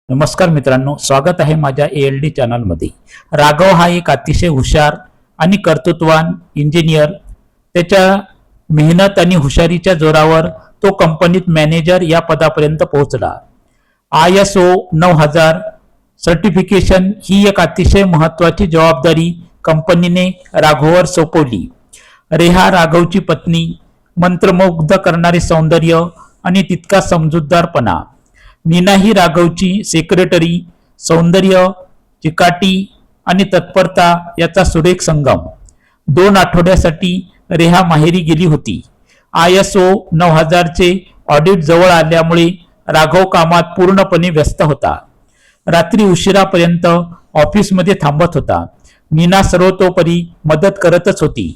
नमस्कार मित्रांनो, स्वागत आहे माझ्या ALD चॅनलमध्ये। राघव हा एक अतिशय हुशार आणि कर्तृत्ववान इंजिनियर। त्याच्या मेहनत आणि हुशारीच्या जोरावर तो कंपनीत मॅनेजर या पदापर्यंत पोहोचला। ISO 9000 सर्टिफिकेशन ही एक अतिशय महत्त्वाची जबाबदारी कंपनीने राघववर सोपवली। रेहा राघवची पत्नी, मंत्रमुग्ध करणारे सौंदर्य आणि तितका समजूतदारपणा। नीना ही राघवची सेक्रेटरी, सौंदर्य, चिकाटी आणि तत्परता याचा सुरेख संगम। 2 आठवड्यासाठी रेहा माहेरी गेली होती। ISO 9000 चे ऑडिट जवळ आल्यामुळे राघव कामात पूर्णपणे व्यस्त होता। रात्री उशिरापर्यंत ऑफिसमध्ये थांबत होता। नीना सर्वतोपरी मदत करतच होती।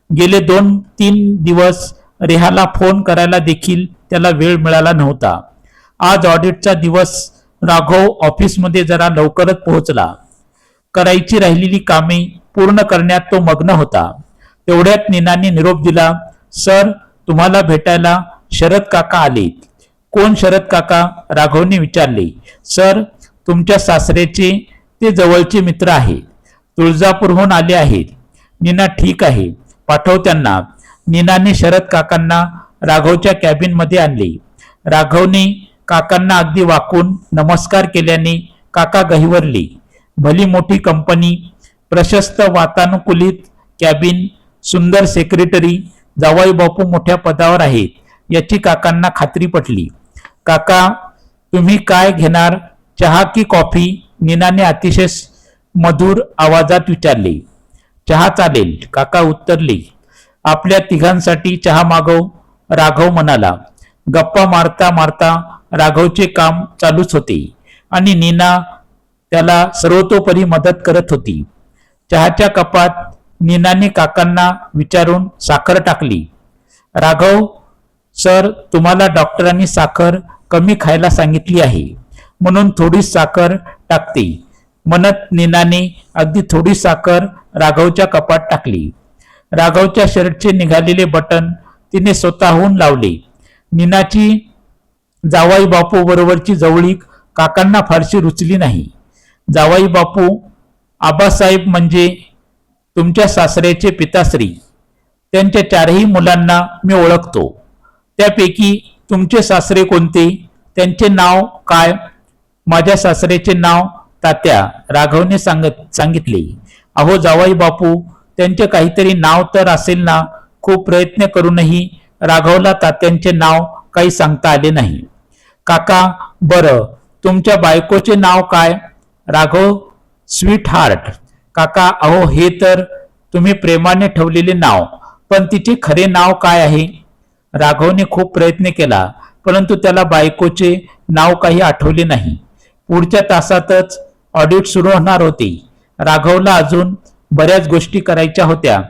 गेले 2-3 दिवस रेहाला फोन करायला देखील त्याला वेळ मिळाला नव्हता। आज ऑडिटचा दिवस, राघव ऑफिसमध्ये जरा लवकरच पोहोचला। करायची राहिलेली कामे पूर्ण करण्यात तो मग्न होता। तेवढ्यात नीनाने निरोप दिला, सर, तुम्हाला भेटायला शरद काका आलेत। कोण शरद काका? राघवने विचारले। सर, तुमच्या सासऱ्याचे ते जवळचे मित्र आहेत, तुळजापूरहून आले आहेत। नीना, ठीक आहे, पाठव त्यांना। नीनाने शरद काकांना राघवच्या कॅबिनमध्ये आणले। राघवने काकांना अगदी वाकून नमस्कार केल्याने काका गहिवरले। भली मोठी कंपनी, प्रशस्त वातानुकूलित कॅबिन, सुंदर सेक्रेटरी, जावई बापू मोठ्या पदावर आहेत याची काकांना खात्री पटली। काका, तुम्ही काय घेणार, चहा की कॉफी? नीनाने अतिशय मधुर आवाजात विचारले। चहा चालेल, काका उत्तरले। आपल्या तिघांसाठी चहा मागव, राघव म्हणाला। गप्पा मारता मारता राघवचे काम चालूच होते आणि नीना त्याला सर्वतोपरी मदत करत होती। चहाच्या कपात नीनाने काकांना विचारून साखर टाकली। राघव, सर, तुम्हाला डॉक्टरांनी साखर कमी खायला सांगितली आहे, म्हणून थोडी साखर टाकते, म्हणत नीनाने अगदी थोडी साखर राघवच्या कपात टाकली। राघवच्या शर्टचे निघालेले बटन तिने स्वतःहून लावले। नीनाची जावई बापू बरोबरची जवळीक काकांना फारशी रुचली नाही। जावई बापू, आबासाहेब म्हणजे तुमच्या सासऱ्याचे पिताश्री, त्यांच्या 4ही मुलांना मी ओळखतो। त्यापैकी तुमचे सासरे कोणते, त्यांचे नाव काय? माझ्या सासऱ्याचे नाव तात्या, राघवने सांगितले। अहो जावई बापू, त्यांचे काहीतरी नाव तर असेल ना? खूप प्रयत्न करूनही राघवला तात्यांचे नाव काही सांगता आले नाही। काका, बरं, तुमच्या बायकोचे नाव काय? Raghav, sweet heart. काका, अहो हे तर तुम्ही प्रेमाने ठेवलेले नाव, पण तिचे खरे नाव काय आहे? राघवने खूप प्रयत्न केला, परंतु त्याला बायकोचे नाव काही आठवले नाही। पुढच्या तासातच ऑडिट सुरू होणार होते। राघवला अजून बऱ्याच गोष्टी करायच्या होत्या।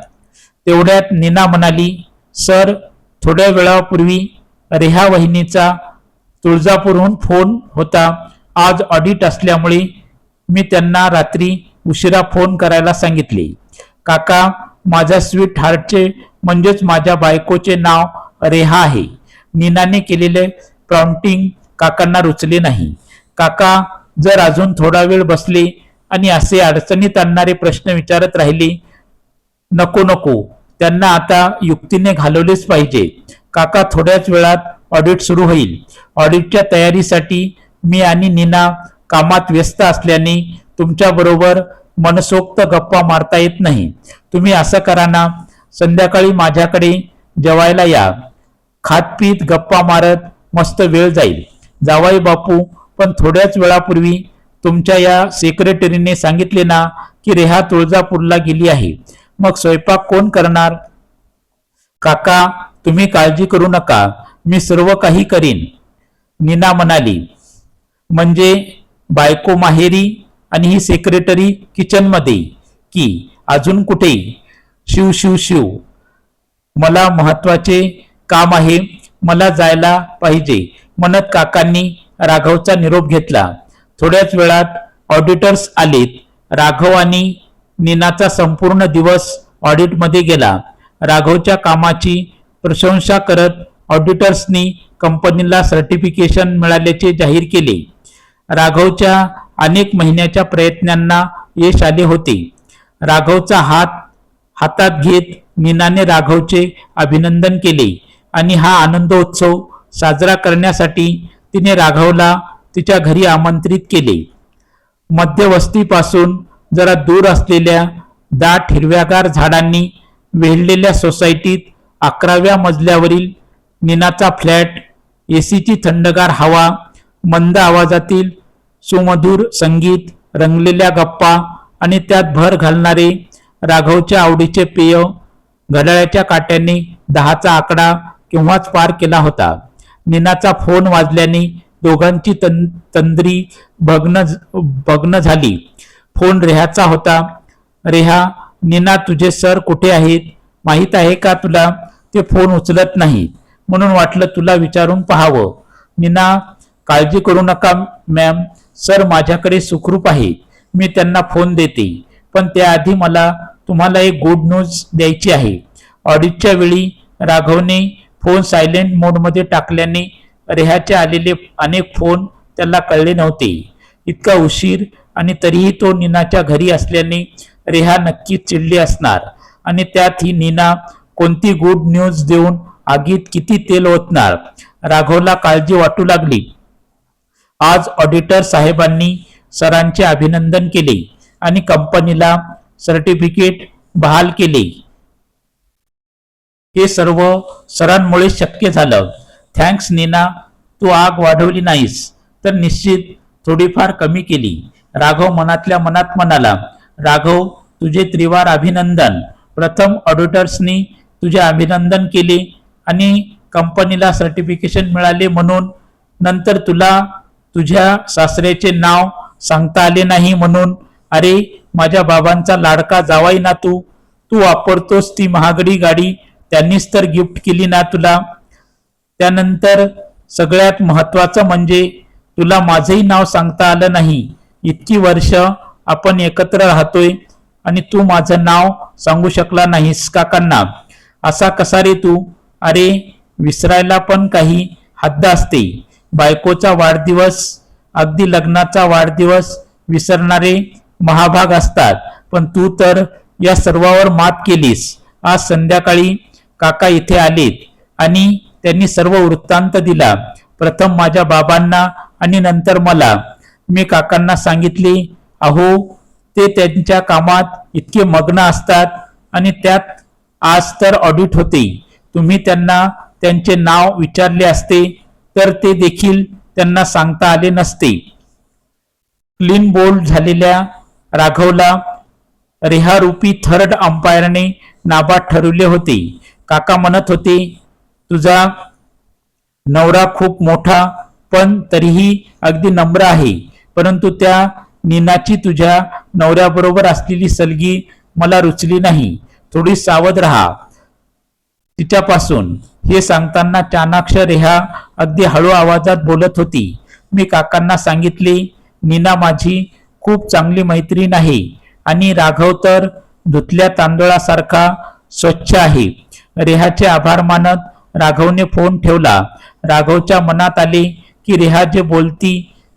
तेवढ्यात नीना म्हणाली, सर, थोड्या वेळापूर्वी रेहा वहिनीचा तुळजापूरहून फोन होता। आज ऑडिट असल्यामुळे मी त्यांना रात्री उशिरा फोन करायला सांगितले। काका, माझ्या स्वीट हार्टचे म्हणजेच माझ्या बायकोचे नाव रेहा आहे। नीनाने केलेले प्रॉम्प्टिंग काकांना रुचले नाही। काका जर अजून थोडा वेळ बसले आणि असे अडचणीत आणणारे प्रश्न विचारत राहिले, नको नको, त्यांना आता युक्तीने घालवलेच पाहिजे। काका, थोड्याच वेळात ऑडिट सुरू होईल। ऑडिटच्या तयारीसाठी मी आणि नीना कामात व्यस्त असल्याने तुमच्या बरोबर मनसोक्त गप्पा मारता येत नाही। तुम्ही असं करा ना, संध्याकाळी माझ्याकडे जेवायला या, खातपीत गप्पा मारत मस्त वेळ जाईल। जावई बापू, पण थोड्याच वेळापूर्वी तुमच्या या सेक्रेटरीने सांगितले ना की रेहा तुळजापूरला गेली आहे, मग स्वयंपाक कोण करणार? काका, तुम्ही काळजी करू नका, मी सर्व काही करीन, नीना म्हणाली। म्हणजे बायको माहेरी आणि ही सेक्रेटरी किचनमध्ये की अजून कुठे? शिव शिव शिव, मला महत्वाचे काम आहे, मला जायला पाहिजे, म्हणत काकांनी राघवचा निरोप घेतला। थोड्याच वेळात ऑडिटर्स आलेत। राघव आणि नीनाचा संपूर्ण दिवस ऑडिटमध्ये गेला। राघवच्या कामाची प्रशंसा करत ऑडिटर्सनी कंपनीला सर्टिफिकेशन मिळाल्याचे जाहीर केले। राघवच्या अनेक महिन्याच्या प्रयत्नांना यश आले होते. राघवचा हातात घेत नीनाने राघवचे अभिनंदन केले आणि हा आनंदोत्सव साजरा करण्यासाठी तिने राघवला तिच्या घरी आमंत्रित केले. मध्यवस्तीपासून जरा दूर असलेल्या दाट हिरव्यागार झाडांनी वेढलेल्या सोसायटीत 11व्या मजल्यावरील नीनाचा फ्लॅट, एसीची थंडगार हवा, मंद आवाजातील सुमधुर संगीत, रंगलेल्या गप्पा आणि त्यात भर घालणारे राघवच्या आवडीचे पेय. घड्याळाच्या काट्याने 10चा आकडा केव्हाच पार केला होता. नीनाचा फोन वाजल्याने दोघांची तंद्री भग्न झाली. फोन रेहाचा होता. रेहा, नीना, तुझे सर कुठे आहेत? माहित आहे का तुला? ते फोन उचलत नाहीत म्हणून वाटलं तुला विचारून पाहावं. नीना, काळजी करू नका मॅम, सर माझ्याकडे सुखरूप आहे. मी त्यांना फोन देते. पण त्याआधी मला तुम्हाला एक गुड न्यूज द्यायची आहे. ऑडिटच्या वेळी राघवने फोन सायलेंट मोडमध्ये टाकल्याने रेहाचे आलेले अनेक फोन त्याला कळले नव्हते. इतका उशीर आणि तरीही तो नीनाच्या घरी असल्याने रेहा नक्कीच चिडली असणार आणि त्यात ही नीना कोणती गुड न्यूज देऊन आगीत किती तेल ओतणार. राघवला काळजी वाटू लागली. आज ऑडिटर साहेबांनी सरांचे अभिनंदन केले आणि कंपनीला सर्टिफिकेट बहाल केले. हे सर्व सरांमुळे शक्य झालं. थँक्स नीना, तू आग वाढवली नाहीस तर निश्चित थोडीफार कमी केली. राघव मनातल्या मनात म्हणाला. राघव, तुझे त्रिवार अभिनंदन. प्रथम ऑडिटर्सनी तुझे अभिनंदन केले आणि कंपनीला सर्टिफिकेशन मिळाले म्हणून, नंतर तुला तुझ्या सासऱ्याचे नाव सांगता आले नाही म्हणून. अरे माझ्या बाबांचा लाडका जावाई ना तू वापरतोस ती महागडी गाडी त्यांनीच तर गिफ्ट केली ना तुला. त्यानंतर सगळ्यात महत्वाचं म्हणजे तुला माझंही नाव सांगता आलं नाही. इतकी वर्ष आपण एकत्र राहतोय आणि तू माझं नाव सांगू शकला नाहीस काकांना. असा कसा रे तू? अरे विसरायला पण काही हद्द असते. बायकोचा वाढदिवस, अगदी लग्नाचा वाढदिवस विसरणारे महाभाग असतात. पण तू तर या सर्वावर मात केलीस. आज संध्याकाळी काका इथे आलेत आणि त्यांनी सर्व वृत्तांत दिला. प्रथम माझ्या बाबांना आणि नंतर मला. मी काकांना सांगितले, अहो ते त्यांच्या कामात इतके मग्न असतात आणि त्यात आज तर ऑडिट होते. तुम्ही त्यांना त्यांचे नाव विचारले असते तर ते देखील त्यांना सांगता आले नसते. क्लीन बोल्ड झालेल्या राघवला रेहारूपी थर्ड अंपायरने नाबाद ठरवले होते. काका म्हणत होते, तुझा नवरा खूप मोठा पण तरीही अगदी नम्र आहे. परंतु त्या नीनाची तुझ्या नवऱ्याबरोबर असलेली सलगी मला रुचली नाही. थोडी सावध राहा तिच्यापासून. हे सांगताना चाणाक्ष रेहा अगदी हळू आवाजात बोलत होती. मी काकांना सांगितले, नीना माझी खूप चांगली मैत्रीण आहे आणि राघव तर धुतल्या तांदूळासारखा स्वच्छ आहे. रेहाचे आभार मानत राघवने फोन ठेवला. राघवच्या मनात आले की रेहा जे बोलती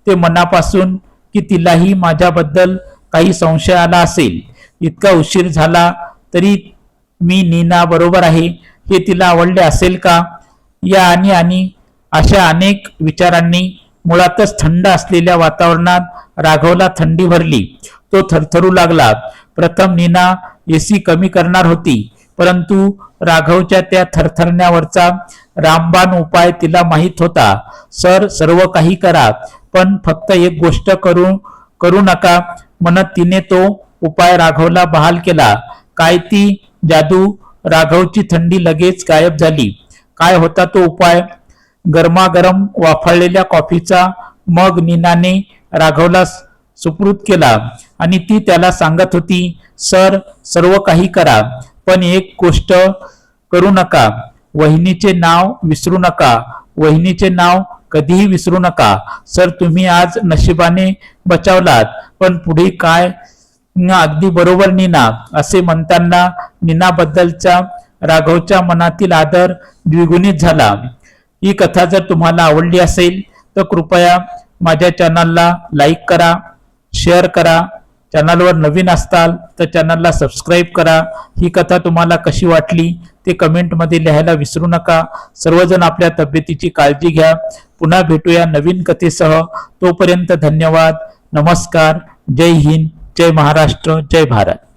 ते मनापासून की तिलाही माझ्याबद्दल काही संशय आला असेल. इतका उशीर झाला तरी मी नीना बरोबर आहे हे तिला आवडले असेल का? या आणि अशा अनेक विचारांनी मुळातच थंड असलेल्या वातावरणात राघवला थंडी भरली. तो थरथरू लागला. प्रथम नीना एसी कमी करणार होती, परंतु राघवच्या त्या थरथरण्यावरचा रामबाण उपाय तिला माहीत होता. सर, सर्व काही करा पण फक्त एक गोष्ट करू नका म्हणत तिने तो उपाय राघवला बहाल केला. काय ती जादू? राघवची थंडी लगेच गायब झाली. काय होता तो उपाय? गरमागरम वाफळलेल्या कॉफीचा मग नीनाने राघवला सुपूर्द केला आणि ती त्याला सांगत होती, सर, सर्व काही करा पण एक गोष्ट करू नका. वहिनीचे नाव विसरू नका. वहिनीचे नाव कधीही विसरू नका. सर, तुम्ही आज नशिबाने बचावलात पण पुढे काय? अगदी बरोबर नीना. असे म्हणताना नीनाबद्दलचा राघवच्या मनातील आदर द्विगुणित झाला. ही कथा जर तुम्हाला आवडली असेल तर कृपया माझ्या चॅनलला लाईक करा, शेअर करा. चॅनलवर नवीन असताल तर चॅनलला सबस्क्राईब करा. ही कथा तुम्हाला कशी वाटली ते कमेंटमध्ये लिहायला विसरू नका. सर्वजण आपल्या तब्येतीची काळजी घ्या. पुन्हा भेटूया नवीन कथेसह. तोपर्यंत धन्यवाद. नमस्कार. जय हिंद, जय महाराष्ट्र, जय भारत.